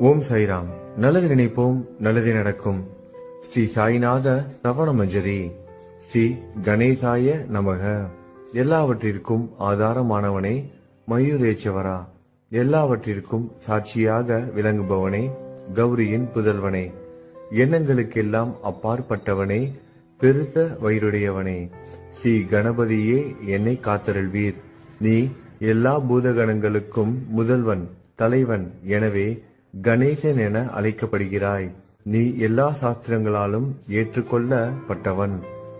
ஓம் சாய்ராம். நல்லது நினைப்போம், நல்லது நடக்கும். ஸ்ரீ சாய்நாத ஸ்ரவண மஞ்சரி. ஸ்ரீ கணேசாய நமக. எல்லாவற்றிற்கும் ஆதாரமானவனே, மயூரேச்சவரா, எல்லாவற்றிற்கும் சாட்சியாக விளங்குபவனே, கௌரியின் புதல்வனே, எண்ணங்களுக்கெல்லாம் அப்பாற்பட்டவனே, பெருத்த வயிறுடையவனே, ஸ்ரீ கணபதியே என்னை காத்தருள்வீர். நீ எல்லா பூதகணங்களுக்கும் முதல்வன், தலைவன். எனவே கணேசன் என அழைக்கப்படுகிறாய். நீ எல்லா சாஸ்திரங்களாலும் ஏற்றுக்கொள்ளப்பட்டவன்.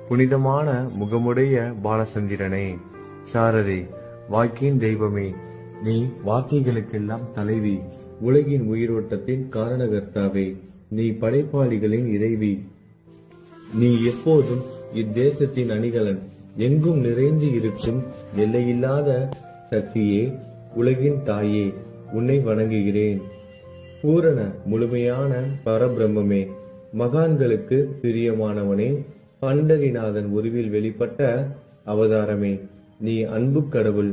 புனிதமான முகமுடைய பாலசந்திரனே, சாரதே, வாக்கின் தெய்வமே, நீ வார்த்தைகளுக்கெல்லாம் தலைவி, உலகின் உயிரோட்டத்தின் காரணகர்த்தாவே, நீ படைப்பாளிகளின் இறைவி, நீ எப்போதும் இத்தேசத்தின் அணிகலன், எங்கும் நிறைந்து இருக்கும் எல்லையில்லாத சக்தியே, உலகின் தாயே, உன்னை வணங்குகிறேன். பூரண முழுமையான பரபிரம்மே, மகான்களுக்கு பிரியமானவனே, பண்டரிநாதன் உருவில் வெளிப்பட்ட அவதாரமே, நீ அன்பு கடவுள்,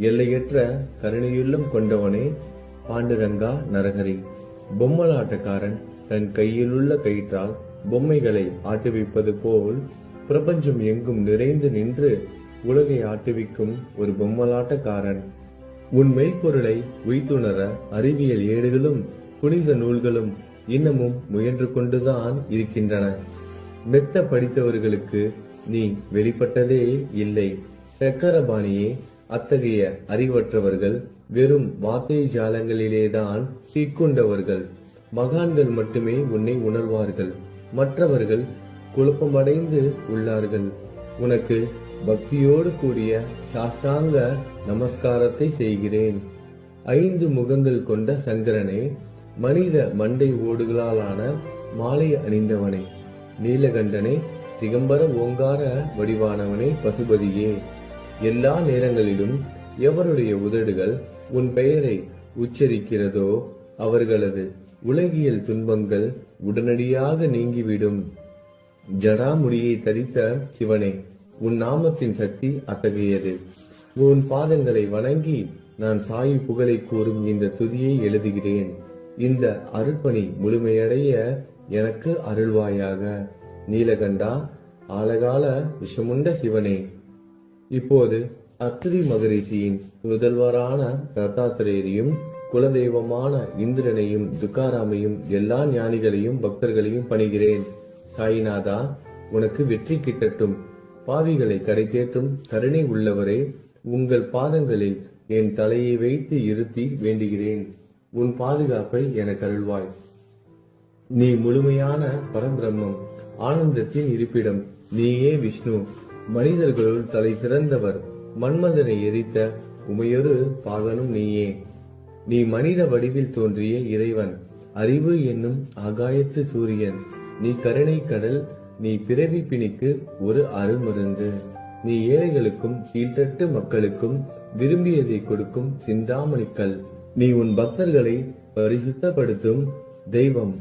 எல்லையற்ற கருணையுள்ளம் கொண்டவனே, பாண்டுரங்கா நரகரி. பொம்மலாட்டக்காரன் தன் கையிலுள்ள கயிற்றால் பொம்மைகளை ஆட்டுவிப்பது போல் பிரபஞ்சம் எங்கும் நிறைந்து நின்று உலகை ஆட்டுவிக்கும் ஒரு பொம்மலாட்டக்காரன். உன் மெய்ப்பொருளை உய்த்துணர அறிவியல் ஏடுகளும் புனித நூல்களும் இன்னமும் முயன்று கொண்டுதான் இருக்கின்றன. மெத்த படித்தவர்களுக்கு நீ வெளிப்பட்டதே இல்லை. சக்கரபாணியே, அத்தகைய அறிவற்றவர்கள் வெறும் வார்த்தை ஜாலங்களிலேதான் சிக்குண்டவர்கள். மகான்கள் மட்டுமே உன்னை உணர்வார்கள். மற்றவர்கள் குழப்பமடைந்து உள்ளார்கள். உனக்கு பக்தியோடு கூடிய சாஷ்டாங்க நமஸ்காரத்தை செய்கிறேன். 5 முகங்கள் கொண்ட சந்திரனே, மனித மண்டை ஓடுகளாலான மாலை அணிந்தவனே, நீலகண்டனே, திகம்பர ஓங்கார வடிவானவனே, பசுபதியே, எல்லா நேரங்களிலும் எவருடைய உதடுகள் உன் பெயரை உச்சரிக்கிறதோ அவர்களது உலகியல் துன்பங்கள் உடனடியாக நீங்கிவிடும். ஜடாமுடியை தரித்த சிவனே, உன் நாமத்தின் சக்தி அத்தகையது. உன் பாதங்களை வணங்கி நான் சாயி புகழை கூறும் இந்த துதியை எழுதுகிறேன். இந்த அருட்பணி முழுமையடைய எனக்கு அருள்வாயாக. நீலகண்டா, ஆலகால விஷமுண்ட சிவனே. இப்போது அத்திரி மகரிஷியின் முதல்வரான தத்தாத்திரேயரையும் குலதெய்வமான இந்திரனையும் துக்காராமையும் எல்லா ஞானிகளையும் பக்தர்களையும் பணிகிறேன். சாயிநாதா, உனக்கு வெற்றி கிட்டட்டும். பாவிகளை கடை தேற்றும் கருணை உள்ளவரே, உங்கள் பாதங்களில் என் தலையை வைத்து இருத்தி வேண்டுகிறேன். உன் பாதுகாப்பை எனக்கு அருள்வாய். நீ முழுமையான பரபிரம்மம், ஆனந்தத்தின் இருப்பிடம். நீயே விஷ்ணு, மனிதர்களுள் தலை சிறந்தவர். மன்மதனை எரித்த உமையொரு பாகனும் நீயே. நீ மனித வடிவில் தோன்றிய இறைவன், அறிவு என்னும் ஆகாயத்து சூரியன். நீ கருணை கடல், நீ பிறவி பிணிக்கு ஒரு அருமருந்து. நீ ஏழைகளுக்கும் கீழ்த்தட்டு மக்களுக்கும் விரும்பியதை கொடுக்கும் சிந்தாமணிக்கல். நீ உன் பக்தர்களை பரிசுத்தப்படுத்தும் தெய்வம்.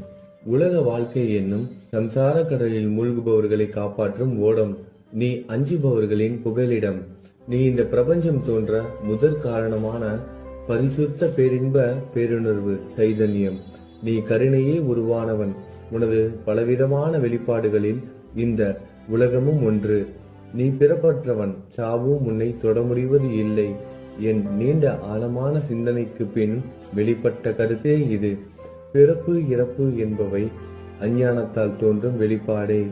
உலக வாழ்க்கை என்னும் சம்சார கடலில் மூழ்குபவர்களை காப்பாற்றும் ஓடம். நீ அஞ்சுபவர்களின் புகலிடம். நீ இந்த பிரபஞ்சம் தோன்ற முதற் காரணமான பரிசுத்த பேரின்ப பேருணர்வு சைதன்யம். நீ கருணையே உருவானவன். உனது பலவிதமான வெளிப்பாடுகளில் இந்த உலகமும் ஒன்று. நீ பிறப்பற்றவன், சாவும் உன்னை தொட முடிவது இல்லை. என் நீண்ட ஆழமான சிந்தனைக்கு பின் வெளிப்பட்ட கருத்தே இது. பிறப்பு இறப்பு என்பவை அஞ்ஞானத்தால் தோன்றும் வெளிப்பாடே.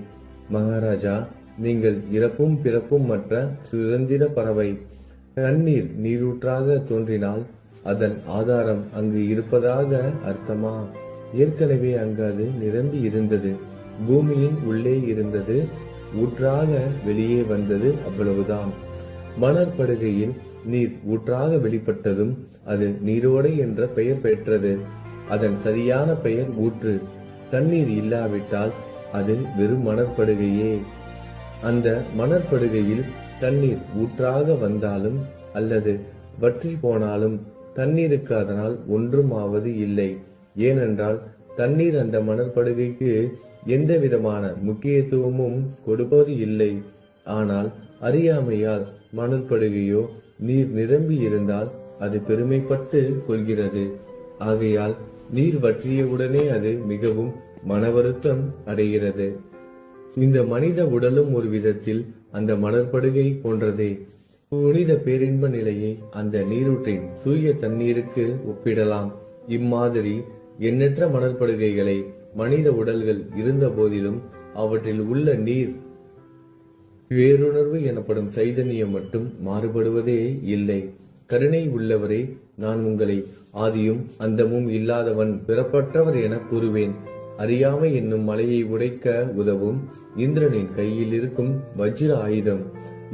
மகாராஜா, நீங்கள் இறப்பும் பிறப்பும் மற்ற சுதந்திர பறவை. தண்ணீர் நீரூற்றாக தோன்றினால் அதன் ஆதாரம் அங்கு இருப்பதாக அர்த்தமா? ஏற்கனவே அங்கு அது நிரம்பி இருந்தது. பூமியின் உள்ளே இருந்தது, ஊற்றாக வெளியே வந்தது, அவ்வளவுதான். மணற்படுகையில் நீர் ஊற்றாக வெளிப்பட்டதும் அது நீரோடை என்ற பெயர் பெற்றது. அதன் சரியான பெயர் ஊற்று. தண்ணீர் இல்லாவிட்டால் அது வெறும் மணற்படுகையே. அந்த மணற்படுகையில் தண்ணீர் ஊற்றாக வந்தாலும் அல்லது வற்றி போனாலும் தண்ணீருக்கு அதனால் ஒன்றும் ஆவது இல்லை. ஏனென்றால் தண்ணீர் அந்த மணற்படுகைக்கு எந்த விதமான முக்கியத்துவமும் கொடுப்பது இல்லை. ஆனால் அறியாமையால் மணற்படுகையோ நீர் நிரம்பி இருந்தால் அது பெருமைப்பட்டு கொள்கிறது. ஆகையால் நீர் வற்றியவுடனே அது மிகவும் மனவருத்தம் அடைகிறது. இந்த மனித உடலும் ஒரு விதத்தில் அந்த மணற்படுகை போன்றதே. புனித பேரின்ப நிலையை அந்த நீரூற்றின் தூய தண்ணீருக்கு ஒப்பிடலாம். இம்மாதிரி எண்ணற்ற மணற்படுகைகளை மனித உடல்கள் இருந்த போதிலும் அவற்றில் உள்ள நீர் பேருணர்வு எனப்படும் சைதன்யம் மட்டும் மாறுபடுவதே இல்லை. கருணை உள்ளவரே, நான் உங்களை ஆதியும் அந்தமும் இல்லாதவன் பிறப்பற்றவர் என கூறுவேன். அறியாமை என்னும் மலையை உடைக்க உதவும் இந்திரனின் கையில் இருக்கும் வஜ்ர ஆயுதம்.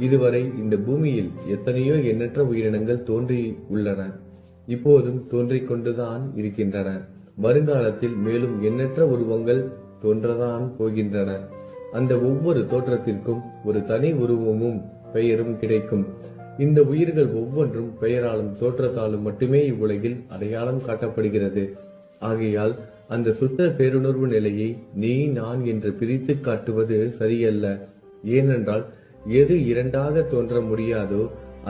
இதுவரை இந்த பூமியில் எத்தனையோ எண்ணற்ற உயிரினங்கள் தோன்றி உள்ளன, இப்போதும் தோன்றிக் கொண்டுதான் இருக்கின்றன. வருங்காலத்தில் மேலும் எண்ணற்ற உருவங்கள் தோன்றதான் போகின்றன. அந்த ஒவ்வொரு தோற்றத்திற்கும் ஒரு தனி உருவமும் பெயரும் கிடைக்கும். இந்த உயிர்கள் ஒவ்வொன்றும் பெயராலும் தோற்றத்தாலும் மட்டுமே இவ்வுலகில் அடையாளம் காட்டப்படுகிறது. ஆகையால் அந்த சுத்த பேருணர்வு நிலையை நீ நான் என்று பிரித்து காட்டுவது சரியல்ல. ஏனென்றால் எது இரண்டாக தோன்ற முடியாதோ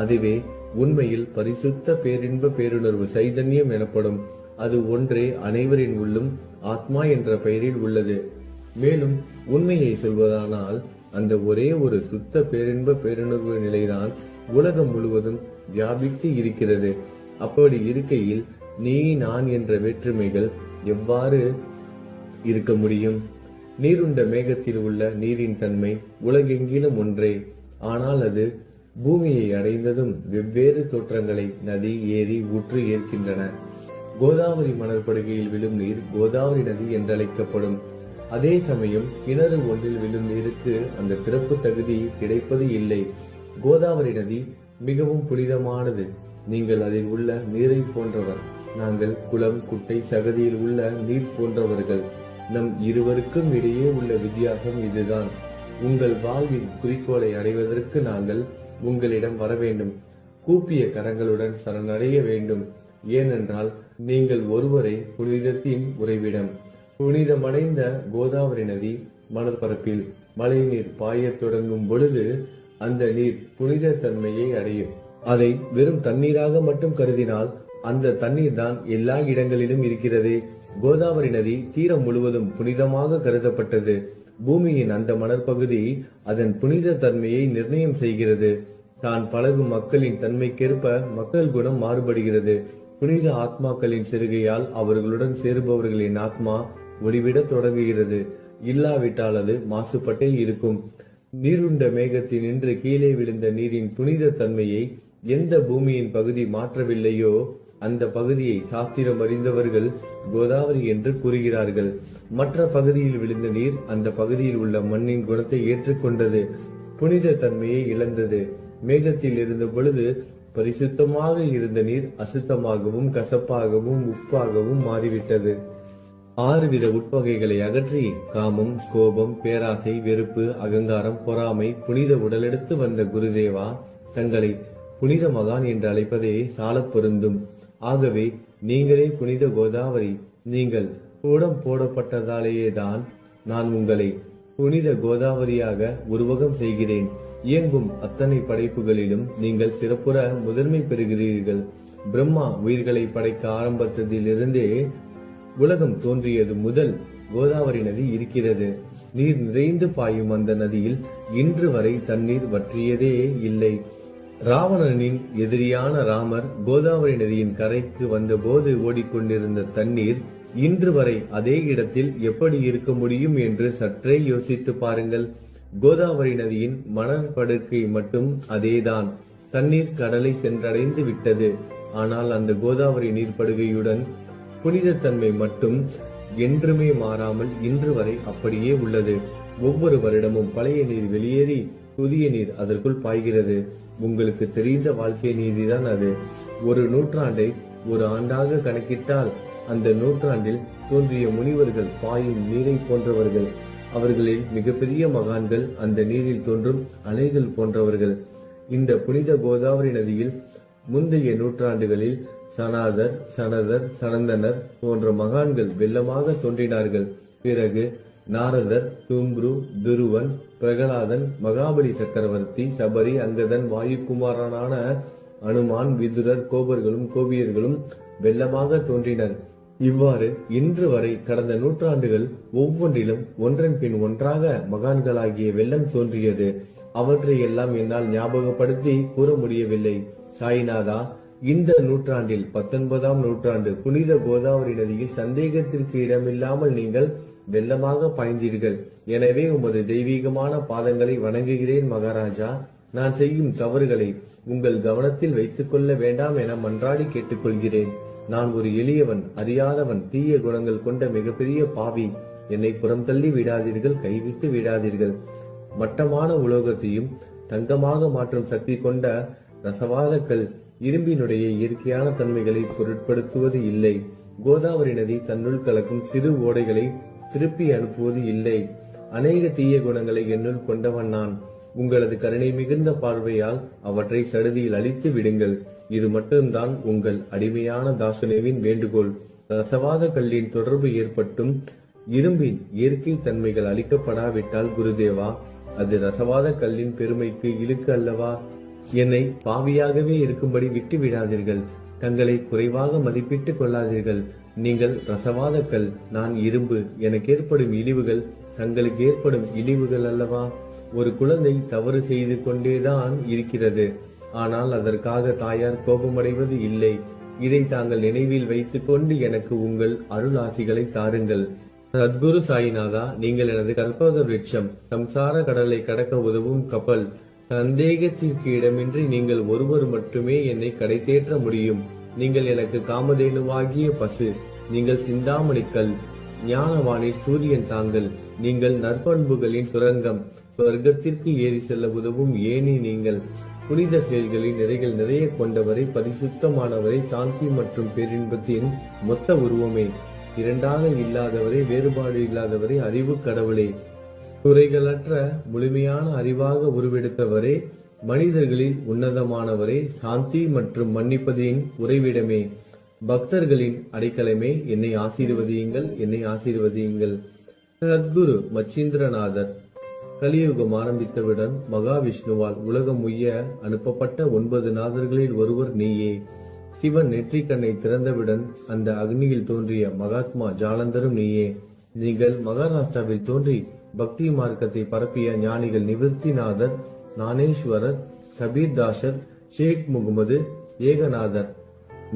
அதுவே உண்மையில் பரிசுத்த பேரின்ப பேருணர்வு சைதன்யம் எனப்படும். அது ஒன்றே அனைவரின் உள்ளும் ஆத்மா என்ற பெயரில் உள்ளது. மேலும் உண்மையை சொல்வதானால் அந்த ஒரே ஒரு சுத்த பேரின்ப பேருணர்வு நிலைதான் உலகம் முழுவதும் வியாபித்து இருக்கிறது. அப்படி இருக்கையில் நீ நான் என்ற வேற்றுமைகள் எவ்வாறு இருக்க முடியும்? நீருண்ட மேகத்தில் உள்ள நீரின் தன்மை உலகெங்கிலும் ஒன்றே. ஆனால் அது பூமியை அடைந்ததும் வெவ்வேறு தோற்றங்களை நதி, ஏரி, ஊற்று ஏற்கின்றன. கோதாவரி மணற்படுகையில் விழும் நீர் கோதாவரி நதி என்றழைக்கப்படும். அதே சமயம் கிணறு ஒன்றில் விழும் நீருக்கு அந்த சிறப்பு தகுதி கிடைப்பது இல்லை. கோதாவரி நதி மிகவும் புனிதமானது. நீங்கள் அதில் உள்ள நீரை போன்றவர். நாங்கள் குளம், குட்டை, சகதியில் உள்ள நீர் போன்றவர்கள். நம் இருவருக்கும் இடையே உள்ள வித்தியாசம் இதுதான். உங்கள் வாழ்வின் குறிக்கோளை அடைவதற்கு நாங்கள் உங்களிடம் வர வேண்டும். கூப்பிய கரங்களுடன் சரணடைய வேண்டும். ஏனென்றால் நீங்கள் ஒருவரை புனிதத்தின் உறைவிடம். புனிதமடைந்த கோதாவரி நதி மணற்பரப்பில் மழை நீர் பாயத் தொடங்கும் பொழுது அந்த நீர் புனித தன்மையை அடையும். அதை வெறும் தண்ணீராக மட்டும் கருதினால் அந்த தண்ணீர் தான் எல்லா இடங்களிலும் இருக்கிறது. கோதாவரி நதி தீரம் முழுவதும் புனிதமாக கருதப்பட்டது. பூமியின் அந்த மணற்பகுதி அதன் புனித தன்மையை நிர்ணயம் செய்கிறது. தான் பழகும் மக்களின் தன்மைக்கேற்ப மக்கள் குணம் மாறுபடுகிறது. புனித ஆத்மாக்களின் சிறுகையால் அவர்களுடன் சேருபவர்களின் ஆத்மா ஒளிவிட தொடங்குகிறது. இல்லாவிட்டால் அது மாசுபட்டே இருக்கும். நீருண்ட மேகத்தில் நின்று கீழே விழுந்த நீரின் புனித தன்மையை எந்த பூமியின் பகுதி மாற்றவில்லையோ அந்த பகுதியை சாஸ்திரம் அறிந்தவர்கள் கோதாவரி என்று கூறுகிறார்கள். மற்ற பகுதியில் விழுந்த நீர் அந்த பகுதியில் உள்ள மண்ணின் குணத்தை ஏற்றுக்கொண்டது, புனித தன்மையை இழந்தது. மேகத்தில் இருந்த பொழுது பரிசுத்தமாக இருந்த நீர் அசுத்தமாகவும் கசப்பாகவும் உப்பாகவும் மாறிவிட்டது. 6 வித உட்பகைகளை அகற்றி காமம், கோபம், பேராசை, வெறுப்பு, அகங்காரம், பொறாமை புனித உடலெடுத்து வந்த குருதேவா தங்களை புனித மகான் என்று அழைப்பதே சாலப் பொருந்தும். ஆகவே நீங்களே புனித கோதாவரி. நீங்கள் கூடம் போடப்பட்டதாலேயேதான் நான் உங்களை புனித கோதாவரியாக உருவகம் செய்கிறேன். இயங்கும் அத்தனை படைப்புகளிலும் நீங்கள் சிறப்புற முதன்மை பெறுகிறீர்கள். பிரம்மா உயிர்களை படைக்க ஆரம்பித்ததிலிருந்தே உலகம் தோன்றியது முதல் கோதாவரி நதி இருக்கிறது. நீர் நிறைந்து பாயும் அந்த நதியில் இன்று வரை தண்ணீர் வற்றியதே இல்லை. ராவணனின் எதிரியான ராமர் கோதாவரி நதியின் கரைக்கு வந்தபோது ஓடிக்கொண்டிருந்த தண்ணீர் இன்று வரை அதே இடத்தில் எப்படி இருக்க முடியும் என்று சற்றே யோசித்து பாருங்கள். கோதாவரி நதியின் மணற்படுக்கை மட்டும் அதேதான். தண்ணீர் கடலை சென்றடைந்து விட்டது. ஆனால் அந்த கோதாவரி நீர்ப்படுகையுடன் புனிதத்தன்மை மட்டும் என்றுமே மாறாமல் இன்று வரை அப்படியே உள்ளது. ஒவ்வொரு வருடமும் பழைய நீர் வெளியேறி புதிய நீர் அதற்குள் பாய்கிறது. உங்களுக்கு தெரிந்த வாழ்க்கை நீதிதான் அது. ஒரு நூற்றாண்டை ஒரு ஆண்டாக கணக்கிட்டால் அந்த நூற்றாண்டில் தோன்றிய முனிவர்கள் பாயும் நீரை போன்றவர்கள். அவர்களில் மிகப்பெரிய மகான்கள் அந்த நீரில் தோன்றும் அலைகள் போன்றவர்கள். இந்த புனித கோதாவரி நதியில் முந்தைய நூற்றாண்டுகளில் சனாதர், சனதர், சனந்தனர் போன்ற மகான்கள் வெள்ளமாக தோன்றினார்கள். பிறகு நாரதர், தும்ரு, துருவன், பிரகலாதன், மகாபலி சக்கரவர்த்தி, சபரி, அங்கதன், வாயுகுமாரனான அனுமான், விதுரர், கோபர்களும் கோபியர்களும் வெள்ளமாக தோன்றினர். இவ்வாறு இன்று வரை கடந்த நூற்றாண்டுகள் ஒவ்வொன்றிலும் ஒன்றன் பின் ஒன்றாக மகான்களாகிய வெள்ளம் தோன்றியது. அவற்றை எல்லாம் என்னால் ஞாபகப்படுத்தி கூற முடியவில்லை. சாய்நாதா, இந்த நூற்றாண்டில் 19ஆம் நூற்றாண்டு புனித கோதாவரி நதியில் சந்தேகத்திற்கு இடமில்லாமல் நீங்கள் வெள்ளமாக பாய்ந்தீர்கள். எனவே உமது தெய்வீகமான பாதங்களை வணங்குகிறேன் மகாராஜா. நான் செய்யும் தவறுகளை உங்கள் கவனத்தில் வைத்துக் கொள்ள வேண்டாம் என மன்றாடி கேட்டுக்கொள்கிறேன். நான் ஒரு எளியவன், அறியாதவன், தீய குணங்கள் கொண்ட மிகப்பெரிய பாவி. என்னை புறம் தள்ளி விடாதீர்கள், கைவிட்டு விடாதீர்கள். மட்டமான உலோகத்தையும் தங்கமாக மாற்றும் சக்தி கொண்ட ரசவாதக்கல் இரும்பினுடைய இயற்கையான தன்மைகளை பொருட்படுத்துவது இல்லை. கோதாவரி நதி தன்னுள் கலக்கும் சிறு ஓடைகளை திருப்பி அனுப்புவது இல்லை. அநேக தீய குணங்களை என்னுள் கொண்டவன் நான். உங்களது கருணை மிகுந்த பார்வையால் அவற்றை சடுதியில் அழித்து விடுங்கள். இது மட்டும்தான் உங்கள் அடிமையான தாசனேவின் வேண்டுகோள். ரசவாத கல்லின் தொடர்பு ஏற்பட்டும் இரும்பின் இயற்கை தன்மைகள் அளிக்கப்படாவிட்டால் குருதேவா, அது ரசவாத கல்லின் பெருமைக்கு இழுக்கு அல்லவா? என்னை பாவியாகவே இருக்கும்படி விட்டு விடாதீர்கள். தங்களை குறைவாக மதிப்பிட்டுக் கொள்ளாதீர்கள். நீங்கள் ரசவாத கல், நான் இரும்பு. எனக்கு ஏற்படும் இழிவுகள் தங்களுக்கு ஏற்படும் இழிவுகள் அல்லவா? ஒரு குழந்தை தவறு செய்து கொண்டேதான் இருக்கிறது. ஆனால் அதற்காக தாயார் கோபமடைவது இல்லை. இதை தாங்கள் நினைவில் வைத்துக் கொண்டு எனக்கு உங்கள் அருள் ஆசிகளை தாருங்கள். சத்குரு சாய்நாதா, நீங்கள் எனது கற்பக விருட்சம், சம்சார கடலை கடக்க உதவும் கப்பல். சந்தேகத்திற்கு இடமின்றி நீங்கள் ஒருவர் மட்டுமே என்னை கடை தேற்ற முடியும். நீங்கள் எனக்கு காமதேனுவாகிய பசு. நீங்கள் சிந்தாமணிக்கல், ஞானவானில் சூரியன் தாங்கள். நீங்கள் நற்பண்புகளின் சுரங்கம், சொர்க்கத்திற்கு ஏறி செல்ல உதவும் ஏனி நீங்கள். புனித செயல்களின் நிறைகள் நிறைய கொண்டவரை, பரிசுத்தமானவரை, சாந்தி மற்றும் பேரின்பத்தின் மொத்த உருவமே, இரண்டாக இல்லாதவரை, வேறுபாடு இல்லாதவரை, அறிவு கடவுளே, குறைகளற்ற முழுமையான அறிவாக உருவெடுத்தவரே, மனிதர்களில் உன்னதமானவரே, சாந்தி மற்றும் மன்னிப்பதின் உறைவிடமே, பக்தர்களின் அடைக்கலமே, என்னை ஆசீர்வதியுங்கள், என்னை ஆசீர்வதியுங்கள். சத்குரு மச்சீந்திரநாதர். கலியுகம் ஆரம்பித்தவுடன் மகாவிஷ்ணுவால் உலகம் உய்ய அனுப்பப்பட்ட 9 நாதர்களில் ஒருவர் நீயே. சிவன் நெற்றிக் கண்ணை திறந்தவுடன் அந்த அக்னியில் தோன்றிய மகாத்மா ஜாலந்தரும் நீயே. நீங்கள் மகாராஷ்டிராவில் தோன்றி பக்தி மார்க்கத்தை பரப்பிய ஞானிகள் நிவர்த்திநாதர், ஞானேஸ்வரர், கபீர்தாசர், ஷேக் முகமது, ஏகநாதர்.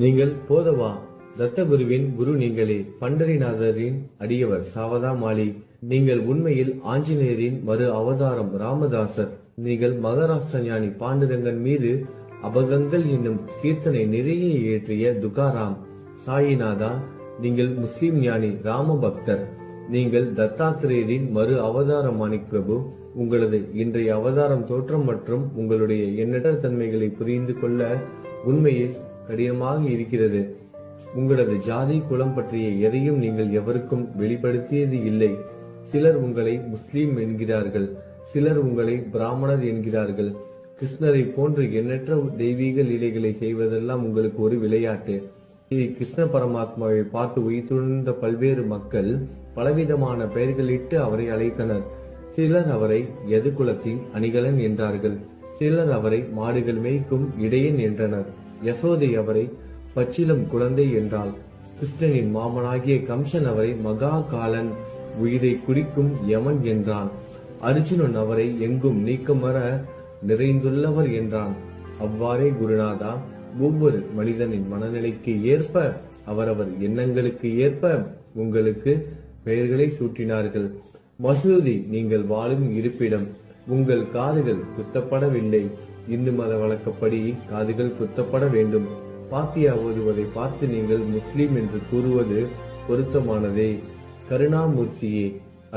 நீங்கள் போதவா தத்தகுருவின் குரு நீங்களே. பண்டரிநாதரின் அடியவர் சாவதா மாலி. நீங்கள் உண்மையில் ஆஞ்சநேயரின் மறு அவதாரம் ராமதாசர். நீங்கள் மகாராஷ்டிர ஞானி பாண்டுரங்கன் மீது அபகங்கள் என்னும் கீர்த்தனை நிறைய இயற்றிய துகாராம். சாயிநாதா, நீங்கள் முஸ்லிம் ஞானி ராம பக்தர். நீங்கள் தத்தாத்திரேயரின் மறு அவதாரம் மாணிக் பிரபு. உங்களது இன்றைய அவதாரம் தோற்றம் மற்றும் உங்களுடைய எண்ணற்ற தன்மைகளை புரிந்து கொள்ள உண்மையில் கடினமாக இருக்கிறது. உங்களது ஜாதி குலம் பற்றிய எதையும் நீங்கள் எவருக்கும் வெளிப்படுத்தியது இல்லை. சிலர் உங்களை முஸ்லீம் என்கிறார்கள், சிலர் உங்களை பிராமணர் என்கிறார்கள். கிருஷ்ணரை போன்று எண்ணற்ற தெய்வீக லீலைகளை செய்வதெல்லாம் உங்களுக்கு ஒரு விளையாட்டு. ஸ்ரீ கிருஷ்ண பரமாத்மாவை பார்த்து உயிர்த்துணர்ந்த பல்வேறு மக்கள் பலவிதமான பெயர்களிட்டு அவரை அழைத்தனர். சிலர் அவரை யது குலத்தின் அணிகலன் என்றார்கள். சிலர் அவரை மாடுகள் மேய்க்கும் இடையன் என்றனர். யசோதை அவரை பச்சிலம் குழந்தை என்றாள். கிருஷ்ணனின் மாமனாகிய கம்சன் அவரை மகா காலன், உயிரை குடிக்கும் யமன் என்றான். அர்ஜுனன் அவரை எங்கும் நீக்கமர நிறைந்துள்ளவர் என்றான். அவ்வாறே குருநாதா, ஒவ்வொரு மனிதனின் மனநிலைக்கு ஏற்ப, அவரவர் எண்ணங்களுக்கு ஏற்ப உங்களுக்கு பெயர்களை சூட்டினார்கள். மசூதி நீங்கள் வாழும் இருப்பிடம். உங்கள் காதுகள் குத்தப்படவில்லை. இந்து மத வழக்கப்படி காதுகள் குத்தப்பட வேண்டும். பாத்தியா ஓதுவதை பார்த்து நீங்கள் முஸ்லிம் என்று கூறுவது பொருத்தமானதே. கருணாமூர்த்தியே,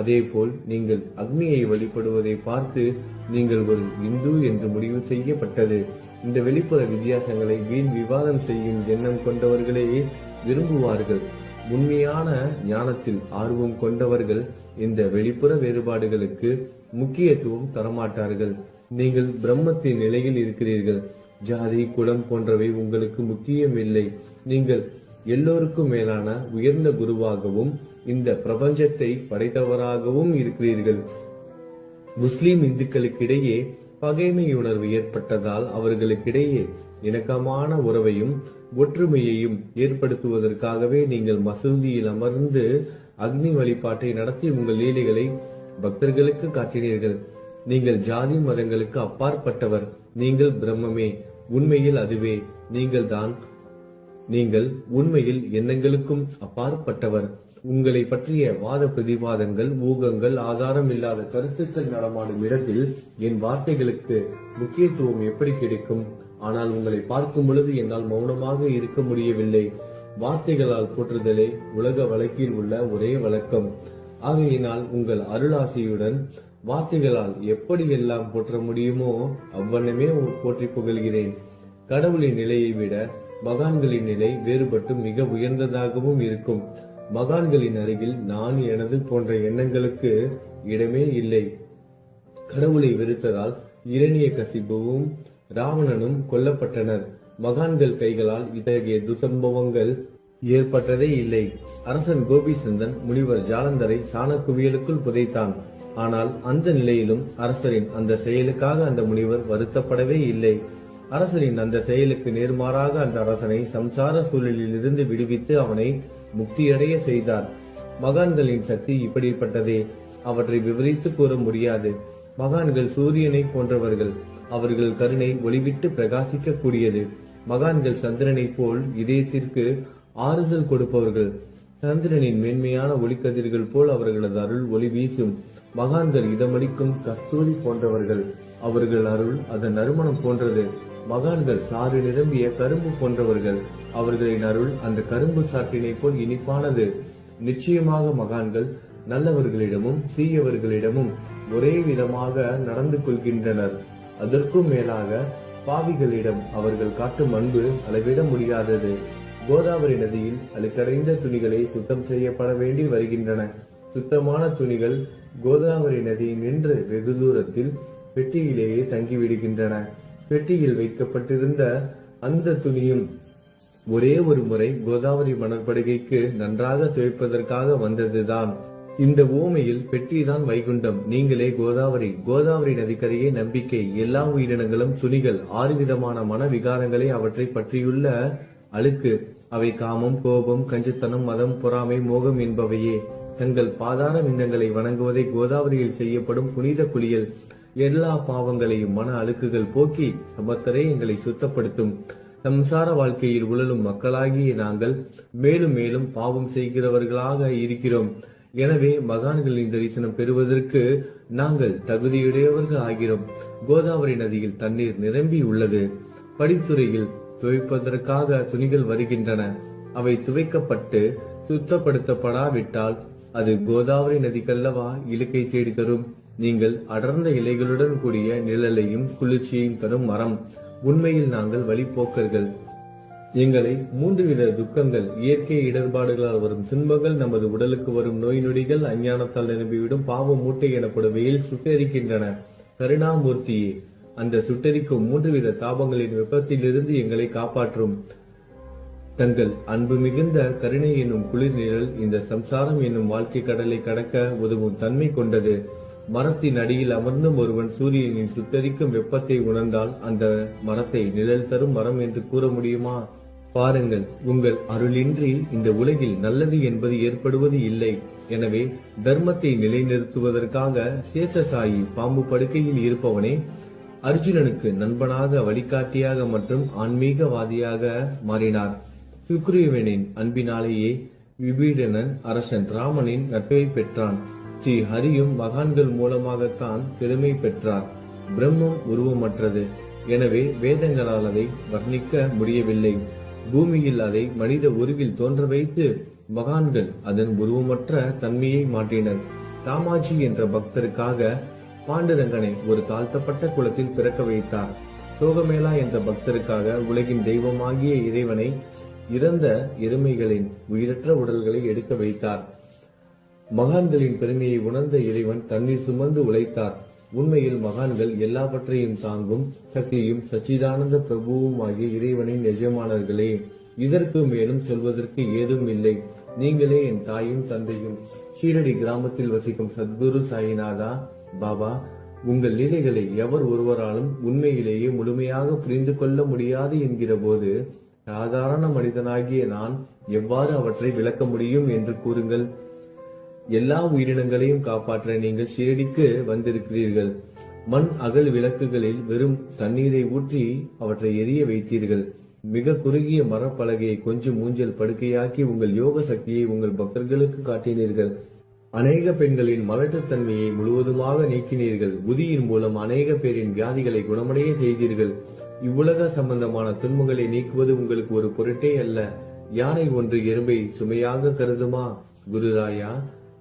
அதேபோல் நீங்கள் அக்னியை வழிபடுவதை பார்த்து நீங்கள் ஒரு இந்து என்று முடிவு செய்யப்பட்டது. இந்த வெளிப்புற வித்தியாசங்களை வீண் விவாதம் செய்யும் எண்ணம் கொண்டவர்களே விரும்புவார்கள். உண்மையான ஞானத்தில் ஆர்வம் கொண்டவர்கள் இந்த வெளிப்புற வேறுபாடுகளுக்கு முக்கியத்துவம் தரமாட்டார்கள். நீங்கள் பிரம்மத்தின் நிலையில் இருக்கிறீர்கள். ஜாதி குலம் போன்றவை உங்களுக்கு முக்கியம் இல்லை. நீங்கள் எல்லோருக்கும் மேலான உயர்ந்த குருவாகவும் இந்த பிரபஞ்சத்தை படைத்தவராகவும் இருக்கிறீர்கள். முஸ்லிம் இந்துக்களுக்கிடையே பகைமை உணர்வு ஏற்பட்டதால் அவர்களுக்கிடையே இணக்கமான உறவையும் ஒற்றுமையையும் ஏற்படுத்துவதற்காகவே நீங்கள் மசூதியில் அமர்ந்து அக்னி வழிபாட்டை நடத்தி உங்கள் லீலைகளை பக்தர்களுக்கு காட்டினீர்கள். நீங்கள் ஜாதி மதங்களுக்கு அப்பாற்பட்டவர். நீங்கள் பிரம்மமே. உண்மையில் அதுவே நீங்கள் உண்மையில் எண்ணங்களுக்கும் அப்பாற்பட்டவர். உங்களை பற்றிய வாத பிரதிவாதங்கள், ஊகங்கள், ஆதாரம் இல்லாத கருத்துக்கள் நடமாடும் இடத்தில் என் வார்த்தைகளுக்கு முக்கியத்துவம் எப்படி கிடைக்கும்? ஆனால் உங்களை பார்க்கும் பொழுது என்னால் மௌனமாக இருக்க முடியவில்லை. வார்த்தைகளால் போற்றுதலே உலக வழக்கில் உள்ள ஒரே வழக்கம். ஆகையினால் உங்கள் அருளாசியுடன் வார்த்தைகளால் எப்படியெல்லாம் போற்ற முடியுமோ அவ்வண்ணமே போற்றி புகழ்கிறேன். கடவுளின் நிலையை விட மகான்களின் நிலை வேறுபட்டு மிக உயர்ந்ததாகவும் இருக்கும். மகான்களின் அருகில் நான் எனது போன்ற எண்ணங்களுக்கு இடமே இல்லை. கடவுளை வெறுத்ததால் இரணியகசிபுவும் ராவணனும் கொல்லப்பட்டனர். மகான்கள் கைகளால் இத்தகைய துசம்பவங்கள் ஏற்பட்டதே இல்லை. அரசன் கோபிசந்தன் முனிவர் ஜாலந்தரை சாணக்குவியலுக்குள் புதைத்தான். ஆனால் அந்த நிலையிலும் அரசரின் அந்த செயலுக்காக அந்த முனிவர் வருத்தப்படவே இல்லை. அரசரின் அந்த செயலுக்கு நேர்மாறாக அந்த அரசனை சம்சார சூழலில் இருந்து விடுவித்து அவனை முக்தியடைய செய்தார். மகான்களின் சக்தி இப்படிப்பட்டதே. அவற்றை விவரித்து கூற முடியாது. மகான்கள் சூரியனை போன்றவர்கள். அவர்கள் கருணை ஒளிவிட்டு பிரகாசிக்க கூடியது. மகான்கள் சந்திரனை போல் இதயத்திற்கு ஆறுதல் கொடுப்பவர்கள். சந்திரனின் மேன்மையான ஒளிக்கதிர்கள் போல் அவர்களது அருள் ஒளி வீசும். மகான்கள் இதமளிக்கும் கஸ்தூரி போன்றவர்கள். அவர்கள் அருள் அதன் நறுமணம் போன்றது. மகான்கள் சாறு நிரம்பிய கரும்பு போன்றவர்கள். அவர்களின் அருள் அந்த கரும்பு சாற்றினை போல் இனிப்பானது. நிச்சயமாக மகான்கள் நல்லவர்களிடமும் தீயவர்களிடமும் ஒரே விதமாக நடந்து கொள்கின்றனர். அதற்கும் மேலாக பாவிகளிடம் அவர்கள் காட்டும் அன்பு அளவிட முடியாதது. கோதாவரி நதியில் அழுக்கடைந்த துணிகளை சுத்தம் செய்யப்பட வேண்டி வருகின்றன. சுத்தமான துணிகள் கோதாவரி நதி நின்று வெகு தூரத்தில் பெட்டியிலேயே தங்கிவிடுகின்றன. பெட்டியில் வைக்கப்பட்டிருந்த அந்த துணியும் ஒரே ஒரு முறை கோதாவரி மணற்படுகைக்கு நன்றாக துவைப்பதற்காக வந்ததுதான். இந்த ஓமையில் பெட்டிதான் வைகுண்டம், நீங்களே கோதாவரி. கோதாவரி நதிக்கரையே நம்பிக்கை. எல்லா உயிரினங்களும் துணிகள். 6 விதமான மன விகாரங்களை அவற்றை பற்றியுள்ள அழுக்கு. அவை காமம், கோபம், கஞ்சித்தனம், மதம், பொறாமை, மோகம் என்பவையே. தங்கள் பாதார விந்தங்களை வணங்குவதை கோதாவரியில் செய்யப்படும் புனித குளியல் எல்லா பாவங்களையும் மன அழுக்குகள் போக்கி சமத்தரே எங்களை சுத்தப்படுத்தும். சம்சார வாழ்க்கையில் உழலும் மக்களாகிய நாங்கள் மேலும் மேலும் பாவம் செய்கிறவர்களாக இருக்கிறோம். எனவே மகான்களின் தரிசனம் பெறுவதற்கு நாங்கள் தகுதியுடையவர்கள் ஆகிறோம். கோதாவரி நதியில் தண்ணீர் நிரம்பி உள்ளது. படித்துறையில் துவைப்பதற்காக துணிகள் வருகின்றன. அவை துவைக்கப்பட்டு சுத்தப்படுத்தப்படாவிட்டால் அது கோதாவரி நதிக்கல்லவா இலக்கை தேடி தரும். நீங்கள் அடர்ந்த இலைகளுடன் கூடிய நிழலையும் குளிர்ச்சியையும் தரும் மரம். உண்மையில் நாங்கள் வழிபோக்கர்கள். எங்களை 3 வித துக்கங்கள், இயற்கை இடர்பாடுகளால் வரும் துன்பங்கள், நமது உடலுக்கு வரும் நோய் நொடிகள், அஞ்ஞானத்தால் நிரம்பிவிடும் பாவ மூட்டை எனப்படுவையில் சுட்டரிக்கின்றன. கருணாமூர்த்தியே, அந்த சுட்டரிக்கும் 3 வித தாபங்களின் வெப்பத்திலிருந்து எங்களை காப்பாற்றும். தங்கள் அன்பு மிகுந்த கருணை என்னும் குளிர் நிழல் இந்த சம்சாரம் என்னும் வாழ்க்கை கடலை கடக்க உதவும் தன்மை கொண்டது. மரத்தின் அடியில் அமர்ந்தும் ஒருவன் சூரியனின் சுட்டரிக்கும் வெப்பத்தை உணர்ந்தால் அந்த மரத்தை நிழல் தரும் மரம் என்று கூற முடியுமா? பாருங்கள், உங்கள் அருளின்றி இந்த உலகில் நல்லது என்பது ஏற்படுவது இல்லை. எனவே தர்மத்தை நிலைநிறுத்துவதற்காக சேஷசாயி பாம்பு படுக்கையில் இருப்பவனே அர்ஜுனனுக்கு நண்பனாக, வழிகாட்டியாக மற்றும் ஆன்மீகவாதியாக மாறினார். சுக்ரீவனின் அன்பினாலேயே விபீடனன் அரசன் ராமனின் நட்பை பெற்றான். ஸ்ரீ ஹரியும் மகான்கள் மூலமாகத்தான் பெருமை பெற்றார். பிரம்மம் உருவமற்றது. எனவே வேதங்களால் அதை வர்ணிக்க முடியவில்லை. பூமியில் அதை மனித உருவில் தோன்ற வைத்து மகான்கள் அதன் உருவமற்ற தன்மையை மாற்றினர். தாமாஜி என்ற பக்தருக்காக பாண்டுரங்கனை ஒரு தாழ்த்தப்பட்ட குலத்தில் பிறக்க வைத்தார். சோகமேளா என்ற பக்தருக்காக உலகின் தெய்வமாகிய இறைவனை இறந்த எருமைகளின் உயிரற்ற உடல்களை எடுக்க வைத்தார். மகான்களின் பெருமையை உணர்ந்த இறைவன் தண்ணீர் சுமந்து உழைத்தார். உண்மையில் மகான்கள் எல்லாவற்றையும் தாங்கும் சக்தியும் சச்சிதானந்த பிரபுவும் ஆகிய இறைவனின் எஜமானர்களே. இதற்கு மேலும் சொல்வதற்கு ஏதும் இல்லை. நீங்களே என் தாயும் தந்தையும். ஷீரடி கிராமத்தில் வசிக்கும் சத்குரு சாயிநாதா பாபா, உங்கள் லீலைகளை எவர் ஒருவராலும் உண்மையிலேயே முழுமையாக புரிந்து கொள்ள முடியாது என்கிற போது சாதாரண மனிதனாகிய நான் எவ்வாறு அவற்றை விளக்க முடியும் என்று கூறுங்கள். எல்லா உயிரினங்களையும் காப்பாற்ற நீங்கள் ஷீரடிக்கு வந்திருக்கிறீர்கள். மண் அகல் விளக்குகளில் வெறும் தண்ணீரை ஊற்றி அவற்றை எரிய வைத்தீர்கள். மிக குறுகிய மரப்பலகையை கொஞ்சம் ஊஞ்சல் படுக்கையாக்கி உங்கள் யோக சக்தியை உங்கள் பக்தர்களுக்கு காட்டினீர்கள். அநேக பெண்களின் மலட்டுத்தன்மையை முழுவதுமாக நீக்கினீர்கள். உதியின் மூலம் அநேக பேரின் வியாதிகளை குணமடைய செய்தீர்கள். இவ்வுலக சம்பந்தமான துன்பங்களை நீக்குவது உங்களுக்கு ஒரு பொருட்டே அல்ல. யானை ஒன்று எறும்பை சுமையாக கருதுமா? குருராயா,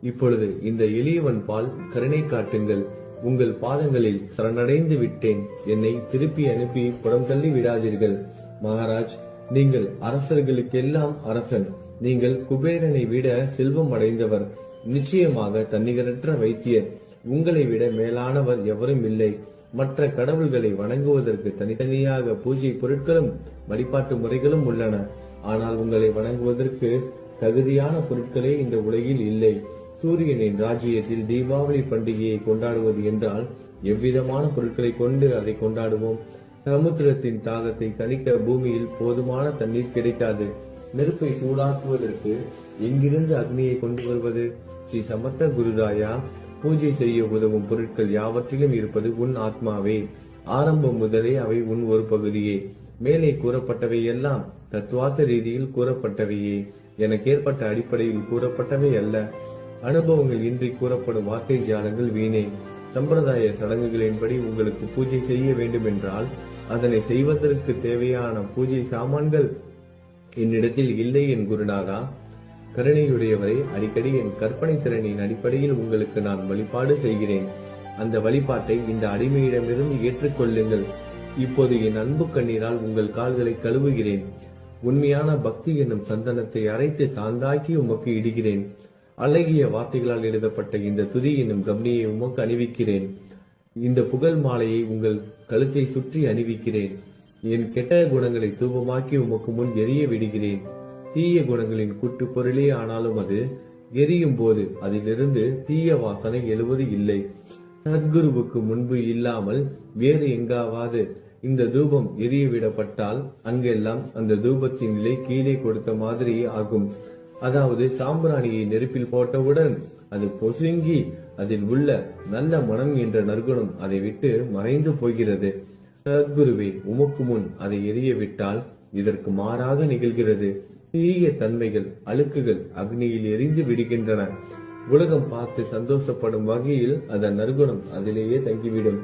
இப்பொழுது இந்த எளியவன் பால் கருணை காட்டுங்கள். உங்கள் பாதங்களில் சரணடைந்து விட்டேன். என்னை திருப்பி அனுப்பி புறம் தள்ளி விடாதீர்கள். மகாராஜ், நீங்கள் அரசர்களுக்கெல்லாம் அரசன். நீங்கள் குபேரனை விட செல்வம் அடைந்தவர். நிச்சயமாக தன்னிகரற்ற வைத்தியர். உங்களை விட மேலானவர் எவரும் இல்லை. மற்ற கடவுள்களை வணங்குவதற்கு தனித்தனியாக பூஜை பொருட்களும் வழிபாட்டு முறைகளும் உள்ளன. ஆனால் உங்களை வணங்குவதற்கு தகுதியான பொருட்களே இந்த உலகில் இல்லை. சூரியனின் ராஜ்யத்தில் தீபாவளி பண்டிகையை கொண்டாடுவது என்றால் எவ்விதமான பொருட்களை கொண்டு அதை கொண்டாடுவோம்? சமுத்திரத்தின் தாகத்தை தணிக்க பூமியில் போதுமான தண்ணீர் கிடைக்காது. நெருப்பை சூடாக்குவதற்கு எங்கிருந்து அக்னியை கொண்டு வருவது? ஸ்ரீ சமர்த்த குருராயா, பூஜை செய்ய உதவும் பொருட்கள் யாவற்றிலும் இருப்பது உன் ஆத்மாவே. ஆரம்பம் முதலே அவை உன் ஒரு பகுதியே. மேலே கூறப்பட்டவை எல்லாம் தத்துவார்த்த ரீதியில் கூறப்பட்டவையே. எனக்கு ஏற்பட்ட அடிப்படையில் கூறப்பட்டவை அல்ல. அனுபவங்கள் இன்றி கூறப்படும் வார்த்தை ஜாலங்கள் வீணே. சம்பிரதாய சடங்குகளின்படி உங்களுக்கு பூஜை செய்ய வேண்டும் என்றால் அதனை செய்வதற்கு தேவையான பூஜை சாமான்கள் என்னிடத்தில் இல்லை என் குருநாதா. கருணையுடையவரை, அடிக்கடி என் கற்பனை திறனின் அடிப்படையில் உங்களுக்கு நான் வழிபாடு செய்கிறேன். அந்த வழிபாட்டை இந்த அடிமையிடமிருந்து ஏற்றுக்கொள்ளுங்கள். இப்போது என் அன்பு கண்ணீரால் உங்கள் கால்களை கழுவுகிறேன். உண்மையான பக்தி என்னும் சந்தனத்தை அரைத்து சாந்தாக்கி உமக்கு இடுகிறேன். அழகிய வார்த்தைகளால் எழுதப்பட்ட இந்த துதி என்னும் கம்னியை உமக்கு அணிவிக்கிறேன். இந்த புகழ் மாலையை உங்கள் கழுத்தை சுற்றி அணிவிக்கிறேன். என் கெட்ட குணங்களை தூபமாக்கி உமக்கு முன் எரிய விடுகிறேன். தீய குணங்களின் கூட்டு பொருளே ஆனாலும் அது எரியும் போது அதிலிருந்து தீய வாசனை எழுவது இல்லை. சத்குருவுக்கு முன்பு இல்லாமல் வேறு எங்காவது இந்த தூபம் எரியவிடப்பட்டால் அங்கெல்லாம் அந்த தூபத்தின் நிலை கீழே கொடுத்த மாதிரி ஆகும். அதாவது சாம்பிராணியை நெருப்பில் போட்டவுடன் அது பொசுங்கி அதில் உள்ள நல்ல மனம் என்ற நற்குணம் அதை விட்டு மறைந்து போகிறது. சத்குருவே, உமக்கு முன் அதை எரியவிட்டால் இதற்கு மாறாக நிகழ்கிறது. தீய தன்மைகள், அழுக்குகள் அக்னியில் எரிந்து விடுகின்றன. உலகம் பார்த்து சந்தோஷப்படும் வகையில் அதன் நற்குணம் அதிலேயே தங்கிவிடும்.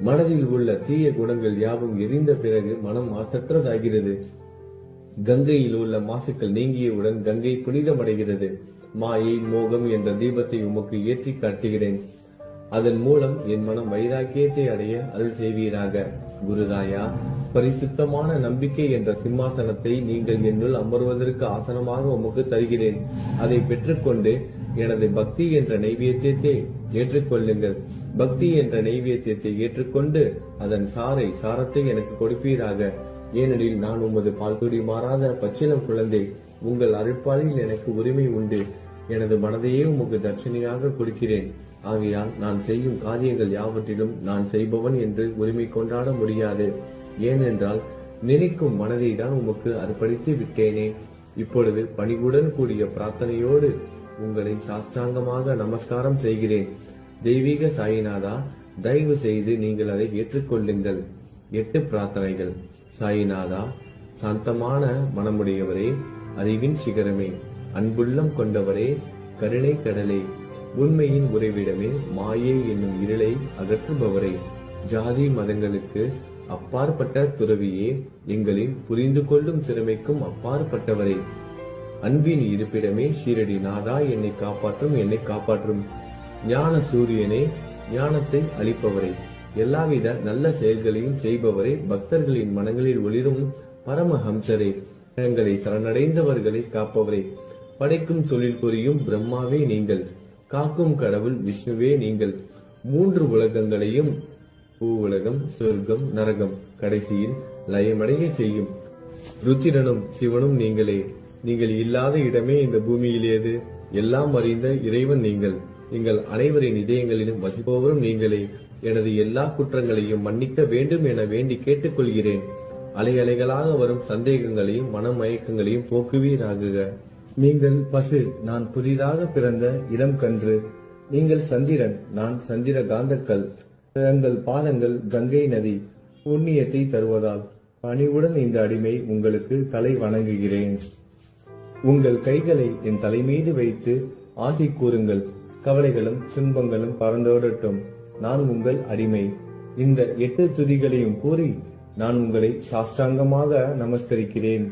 மனதில் உள்ள தீய குணங்கள் யாவும் எரிந்த பிறகு மனம் மாசற்றதாகிறது. கங்கையில் உள்ள மாசுக்கள் நீங்கியவுடன் கங்கை புனிதமடைகிறது. மாயை, மோகம் என்ற தீபத்தை உமக்கு ஏற்றி காட்டுகிறேன். அதன் மூலம் என் மனம் வைராக்கியத்தை அடைய அருள் செய்வீராக. குருராயா, பரிசுத்தமான நம்பிக்கை என்ற சிம்மாசனத்தை நீங்கள் என்னுள் அமர்வதற்கு ஆசனமாக உமக்கு தருகிறேன். அதை பெற்றுக்கொண்டு எனது பக்தி என்ற நைவேத்தியத்தை ஏற்றுக்கொள்ளுங்கள். பக்தி என்ற நைவேத்தியத்தை ஏற்றுக்கொண்டு அதன் சாரத்தை எனக்கு கொடுப்பீராக. ஏனெனில் நான் உமது பால்குடி மாறாத பச்சிலம் குழந்தை. உங்கள் அருட்பாலில் எனக்கு உரிமை உண்டு. எனது மனதையே உமக்கு தட்சணையாக கொடுக்கிறேன். ஆகையால் நான் செய்யும் காரியங்கள் யாவற்றிலும் நான் செய்பவன் என்று உரிமை கொண்டாட முடியாது. ஏனென்றால் நினைக்கும் மனதை தான் உமக்கு அர்ப்பணித்து விட்டேனே. இப்பொழுது பணிவுடன் கூடிய பிரார்த்தனையோடு உங்களை சாஷ்டாங்கமாக நமஸ்காரம் செய்கிறேன். தெய்வீக சாயிநாதா, தயவு செய்து நீங்கள் அதை ஏற்றுக்கொள்ளுங்கள். 8 பிரார்த்தனைகள். சாயிநாதா, சாந்தமான மனமுடையவரே, அறிவின் சிகரமே, அன்புள்ளம் கொண்டவரே, கருணை கடலே, உண்மையின் உறைவிடமே, மாயை என்னும் இருளை அகற்றுபவரே, ஜாதி மதங்களுக்கு அப்பாற்பட்ட துறவியே, எங்களின் புரிந்து கொள்ளும் திறமைக்கும் அப்பாற்பட்டவரே, அன்பின் இருப்பிடமே, ஷீரடி நாதா, என்னை காப்பாற்றும் ஞான சூரியனே, ஞானத்தை அளிப்பவரே, எல்லாவித நல்ல செயல்களையும் செய்பவரே, பக்தர்களின் மனங்களில் ஒளிரும் பரமஹம்சரே, எங்களை சரணடைந்தவர்களை காப்பவரே, படைக்கும் தொழில் புரியும் பிரம்மாவே நீங்கள், காக்கும் கடவுள் விஷ்ணுவே நீங்கள், 3 உலகங்களையும், பூவுலகம், சொர்க்கம், நரகம், கடைசியில் லயமடைய செய்யும் ருத்திரனும் சிவனும் நீங்களே. நீங்கள் இல்லாத இடமே இந்த பூமியில் ஏது? எல்லாம் அறிந்த இறைவன் நீங்கள். நீங்கள் அனைவரின் இதயங்களிலும் வசிப்பவரும் நீங்களே. எனது எல்லா குற்றங்களையும் மன்னிக்க வேண்டும் என வேண்டி கேட்டுக்கொள்கிறேன். அலை அலைகளாக வரும் சந்தேகங்களையும் மனமயக்கங்களையும் போக்குவீராகுக. நீங்கள் பசு, நான் புதிதாக பிறந்த இளம் கன்று. நீங்கள் சந்திரன், நான் சந்திர காந்தக்கல். தங்கள் பாதங்கள் கங்கை நதி, புண்ணியத்தை தருவதால் பணிவுடன் இந்த அடிமை உங்களுக்கு தலை வணங்குகிறேன். உங்கள் கைகளை என் தலை மீது வைத்து ஆசி கூறுங்கள். கவலைகளும் துன்பங்களும் பறந்தோடட்டும். நான் உங்கள் அடிமை. இந்த 8 துதிகளையும் கூறி நான் உங்களை சாஷ்டாங்கமாக நமஸ்கரிக்கிறேன்.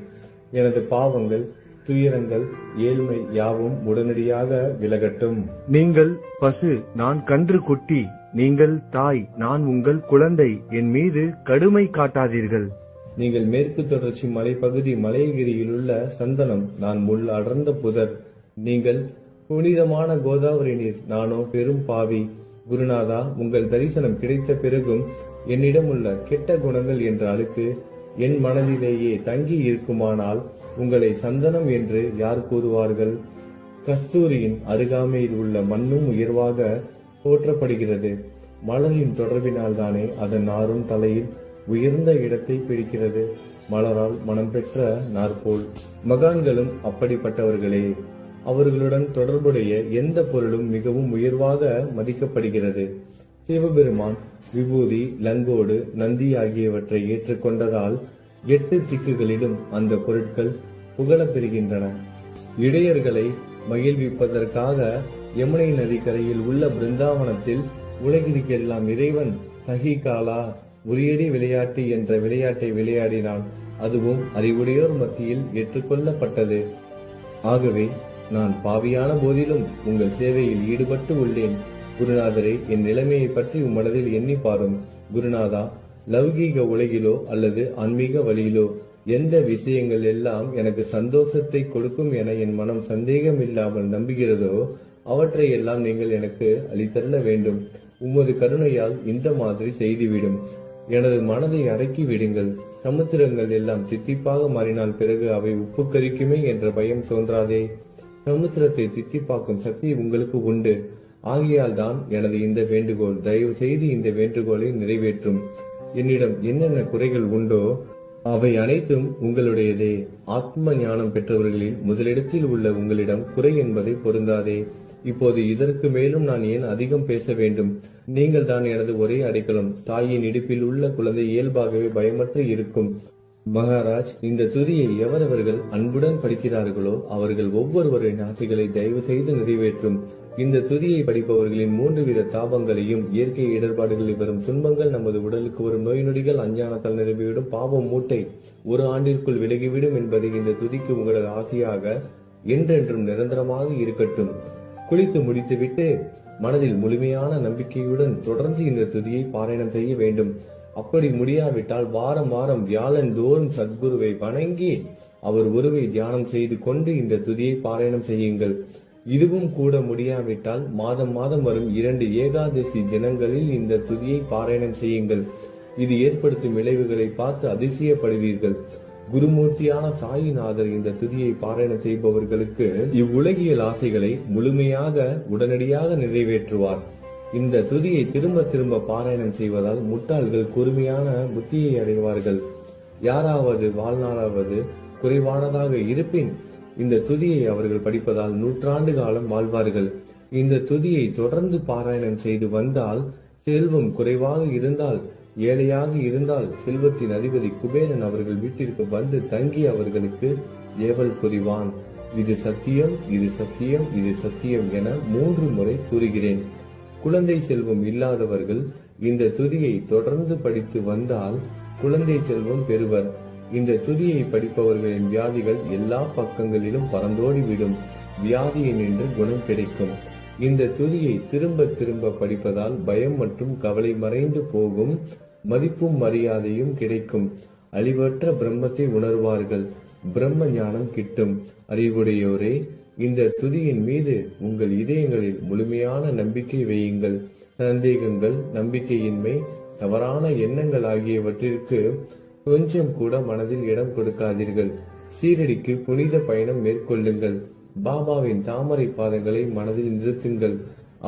எனது பாவங்கள், துயரங்கள், ஏழ்மை யாவும் உடனடியாக விலகட்டும். நீங்கள் பசு, நான் கன்று குட்டி. நீங்கள் தாய், நான் உங்கள் குழந்தை. என் மீது கடுமை காட்டாதீர்கள். நீங்கள் மேற்கு தொடர்ச்சி மலைப்பகுதி மலையகிரியில் உள்ள சந்தனம், நான் முள் அடர்ந்த புதர். நீங்கள் புனிதமான கோதாவரி நீர், நானோ பெரும் பாவி. குருநாதா, உங்கள் தரிசனம் கிடைத்த பிறகும் என்னிடம் உள்ள கெட்ட குணங்கள் என்ற அழுக்கு என் மனதிலேயே தங்கி இருக்குமானால் உங்களை சந்தனம் என்று யார் கூறுவார்கள்? கஸ்தூரியின் அருகாமையில் உள்ள மண்ணும் உயர்வாக போற்றப்படுகிறது. மலரின் தொடர்பினால் தானே அதன் நாரும் தலையில் உயர்ந்த இடத்தை பிடிக்கிறது. மலரால் மனம் பெற்ற நாற்போல் மகான்களும் அப்படிப்பட்டவர்களே. அவர்களுடன் தொடர்புடைய எந்த பொருளும் மிகவும் உயர்வாக மதிக்கப்படுகிறது. சிவபெருமான் விபூதி, லங்கோடு, நந்தி ஆகியவற்றை ஏற்றுக்கொண்டதால் 8 திக்குகளிலும் அந்த பொருட்கள் புகழப் பெறுகின்றன. இடையர்களை மகிழ்விப்பதற்காக யமுனை நதிக்கரையில் உள்ள பிருந்தாவனத்தில் உலகிற்கெல்லாம் இறைவன் தகிகாலா உரியடி விளையாட்டு என்ற விளையாட்டை விளையாடினான். அதுவும் அறிவுடையோர் மத்தியில் ஏற்றுக்கொள்ளப்பட்டது. ஆகவே நான் பாவியான போதிலும் உங்கள் சேவையில் ஈடுபட்டு உள்ளேன். குருநாதரே, என் நிலைமையை பற்றி உம்மனதில் எண்ணி பாரும். குருநாதா, லௌகீக உலகிலோ அல்லது ஆன்மீக வழியிலோ எந்த விஷயங்கள் எல்லாம் எனக்கு சந்தோஷத்தை கொடுக்கும் என என் மனம் சந்தேகம் இல்லாமல் நம்புகிறதோ அவற்றை எல்லாம் நீங்கள் எனக்கு அளித்தருள வேண்டும். உமது கருணையால் இந்த மாதிரி செய்துவிடும். எனது மனதை அடக்கி விடுங்கள். சமுத்திரங்கள் எல்லாம் தித்திப்பாக மாறினால் பிறகு அவை உப்பு கரிக்குமே என்ற பயம் தோன்றாதே. சமுத்திரத்தை தித்திப்பாக்கும் சக்தி உங்களுக்கு உண்டு. ஆகையால் தான் எனது இந்த வேண்டுகோள். தயவு செய்து இந்த வேண்டுகோளை நிறைவேற்றும். என்னிடம் என்னென்ன குறைகள் உண்டோ அவை அனைத்தும் உங்களுடையதே. ஆத்ம ஞானம் பெற்றவர்களில் முதலிடத்தில் உள்ள உங்களிடம் குறை என்பதை பொருந்தாதே. இப்போது இதற்கு மேலும் நான் ஏன் அதிகம் பேச வேண்டும்? நீங்கள் தான் எனது ஒரே அடைக்கலம். தாயின் இடுப்பில் உள்ள குழந்தை இயல்பாகவே பயமற்று இருக்கும். மகாராஜ், இந்த துதியை எவரவர்கள் அன்புடன் படிக்கிறார்களோ அவர்கள் ஒவ்வொருவரின் ஆசைகளை தயவு செய்து நிறைவேற்றும். இந்த துதியை படிப்பவர்களின் 3 வித தாபங்களையும், இயற்கை இடர்பாடுகளில் வரும் துன்பங்கள், நமது உடலுக்கு வரும் நோய் நொடிகள், அஞ்ஞானத்தால் நிரம்பிவிடும் பாவம் மூட்டை 1 ஆண்டிற்குள் விலகிவிடும் என்பதை இந்த துதிக்கு உங்களது ஆசையாக என்றென்றும் நிரந்தரமாக இருக்கட்டும். குளித்து முடித்துவிட்டு மனதில் முழுமையான நம்பிக்கையுடன் தொடர்ந்து இந்த துதியை பாராயணம் செய்ய வேண்டும். அப்படி முடியாவிட்டால் வாரம் வாரம் வியாழன் தோறும் சத்குருவை வணங்கி அவர் உருவை தியானம் செய்து கொண்டு இந்த துதியை பாராயணம் செய்யுங்கள். இதுவும் கூட முடியாவிட்டால் மாதம் மாதம் வரும் 2 ஏகாதசி தினங்களில் இந்த துதியை பாராயணம் செய்யுங்கள். இது ஏற்படுத்தும் விளைவுகளை பார்த்து அதிசயப்படுவீர்கள். குருமூர்த்தியான சாயிநாதர் இந்த துதியை பாராயணம் செய்பவர்களுக்கு இவ்வுலகியல் ஆசைகளை முழுமையாக உடனடியாக நிறைவேற்றுவார். இந்த துதியை திரும்ப திரும்ப பாராயணம் செய்வதால் முட்டாள்கள் கூர்மையான புத்தியை அடைவார்கள். யாராவது வாழ்நாளாவது குறைவானதாக இருப்பின் இந்த துதியை அவர்கள் படிப்பதால் 100 ஆண்டு காலம் வாழ்வார்கள். இந்த துதியை தொடர்ந்து பாராயணம் செய்து வந்தால், செல்வம் குறைவாக இருந்தால், ஏழையாக இருந்தால், செல்வத்தின் அதிபதி குபேரன் அவர்கள் வீட்டிற்கு வந்து தங்கி அவர்களுக்கு ஏவல் புரிவான். இது சத்தியம், இது சத்தியம், இது சத்தியம் என 3 முறை கூறுகிறேன். குழந்தை செல்வம் இல்லாதவர்கள் இந்த துதியை தொடர்ந்து படித்து வந்தால் குழந்தை செல்வம் பெறுவர். இந்த துதியை படிப்பவர்களின் வியாதிகள் எல்லா பக்கங்களிலும் பறந்தோடிவிடும். வியாதியை நின்று குணம் கிடைக்கும். இந்த துதியை திரும்ப திரும்ப படிப்பதால் பயம் மற்றும் கவலை மறைந்து போகும். மதிப்பும் மரியாதையும் கிடைக்கும். அழிவற்ற பிரம்மத்தை உணர்வார்கள். பிரம்ம ஞானம் கிட்டும். அறிவுடையோரே, இந்த துதியின் மீது உங்கள் இதயங்களில் முழுமையான நம்பிக்கை வையுங்கள். சந்தேகங்கள், நம்பிக்கையின்மை, தவறான எண்ணங்கள் ஆகியவற்றிற்கு கொஞ்சம் கூட மனதில் இடம் கொடுக்காதீர்கள். சீரடிக்கு புனித பயணம் மேற்கொள்ளுங்கள். பாபாவின் தாமரை பாதங்களை மனதில் நிறுத்துங்கள்.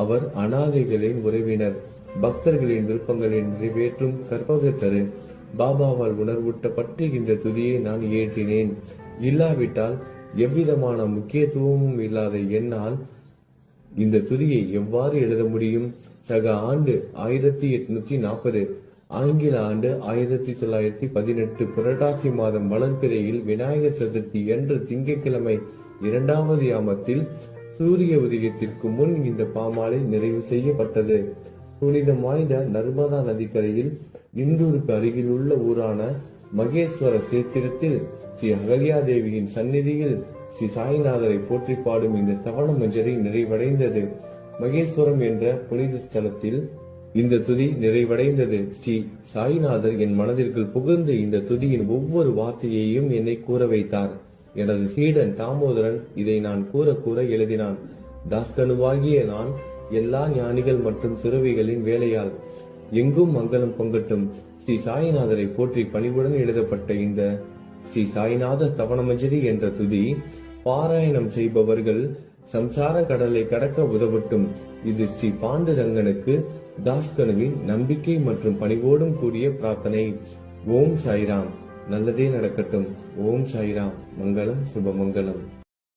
அவர் அனாதைகளின் உறவினர், பக்தர்களின் விருப்பங்களை நிறைவேற்றும் கற்பகத்தரு. பாபாவால் உணர்வூட்டப்பட்டு இந்த துதியை நான் இயற்றினேன். இல்லாவிட்டால் எவ்விதமான முக்கியத்துவமும் இல்லாத என்னால் இந்த துதியை எவ்வாறு எழுத முடியும்? சக ஆண்டு 1840, ஆங்கில ஆண்டு 1918 புரட்டாசி மாதம் வளர்பிறையில் விநாயகர் சதுர்த்தி என்று திங்கட்கிழமை 2வது யாமத்தில் சூரிய உதயத்திற்கு முன் இந்த பாமாலை நிறைவு செய்யப்பட்டது. புனிதம் வாய்ந்த நர்மதா நதிக்கரையில் இந்தூருக்கு அருகில் உள்ள ஊரான மகேஸ்வர சேத்திரத்தில் ஸ்ரீ அகல்யாதேவியின் சந்நிதியில் ஸ்ரீ சாய்நாதரை போற்றி பாடும் இந்த தவண மஞ்சரி நிறைவடைந்தது. மகேஸ்வரம் என்ற புனித ஸ்தலத்தில் இந்த துதி நிறைவடைந்தது. ஸ்ரீ சாய்நாதர் என் மனதிற்குள் புகுந்து இந்த துதியின் ஒவ்வொரு வார்த்தையையும் என்னை கூற வைத்தார். எனது சீடன் தாமோதரன் இதை நான் கூற எழுதினான். தாஸ்கனுவாகிய நான் எல்லா ஞானிகள் மற்றும் துறவிகளின் வேலையால் எங்கும் மங்களம் பொங்கட்டும். ஸ்ரீ சாய்நாதரை போற்றி பணிவுடன் எழுதப்பட்ட இந்த ஸ்ரீ சாய்நாத தவணமஞ்சரி என்ற துதி பாராயணம் செய்பவர்கள் சம்சார கடலை கடக்க உதவட்டும். இது ஸ்ரீ பாண்டுரங்கனுக்கு தாஸ்கனுவின் நம்பிக்கை மற்றும் பணிவோடும் கூடிய பிரார்த்தனை. ஓம் சாய்ராம். நல்லதே நடக்கட்டும். ஓம் சாய்ராம். மங்களம், சுபமங்கலம்.